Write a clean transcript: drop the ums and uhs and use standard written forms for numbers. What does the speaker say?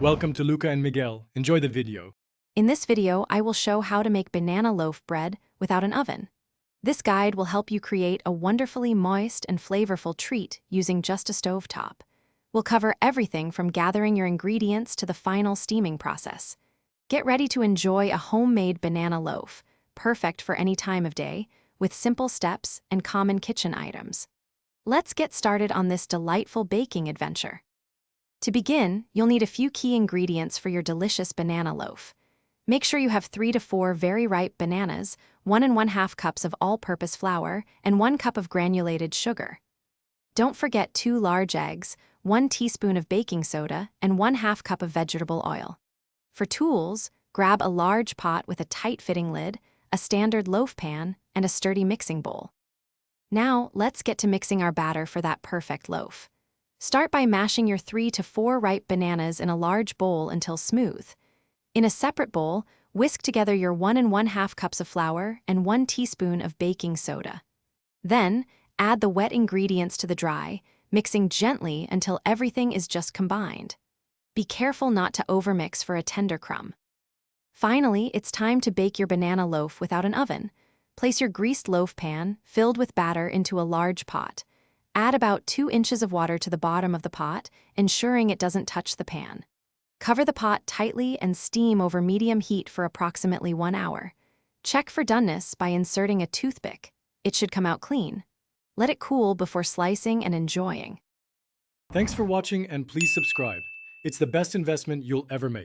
Welcome to Luca and Miguel. Enjoy the video. In this video, I will show how to make banana loaf bread without an oven. This guide will help you create a wonderfully moist and flavorful treat using just a stovetop. We'll cover everything from gathering your ingredients to the final steaming process. Get ready to enjoy a homemade banana loaf, perfect for any time of day, with simple steps and common kitchen items. Let's get started on this delightful baking adventure. To begin, you'll need a few key ingredients for your delicious banana loaf. Make sure you have 3 to 4 very ripe bananas, 1 1/2 cups of all-purpose flour, and 1 cup of granulated sugar. Don't forget 2 large eggs, 1 teaspoon of baking soda, and 1/2 cup of vegetable oil. For tools, grab a large pot with a tight-fitting lid, a standard loaf pan, and a sturdy mixing bowl. Now, let's get to mixing our batter for that perfect loaf. Start by mashing your 3 to 4 ripe bananas in a large bowl until smooth. In a separate bowl, whisk together your 1 1/2 cups of flour and 1 teaspoon of baking soda. Then, add the wet ingredients to the dry, mixing gently until everything is just combined. Be careful not to overmix for a tender crumb. Finally, it's time to bake your banana loaf without an oven. Place your greased loaf pan, filled with batter, into a large pot. Add about 2 inches of water to the bottom of the pot, ensuring it doesn't touch the pan. Cover the pot tightly and steam over medium heat for approximately 1 hour. Check for doneness by inserting a toothpick. It should come out clean. Let it cool before slicing and enjoying. Thanks for watching and please subscribe. It's the best investment you'll ever make.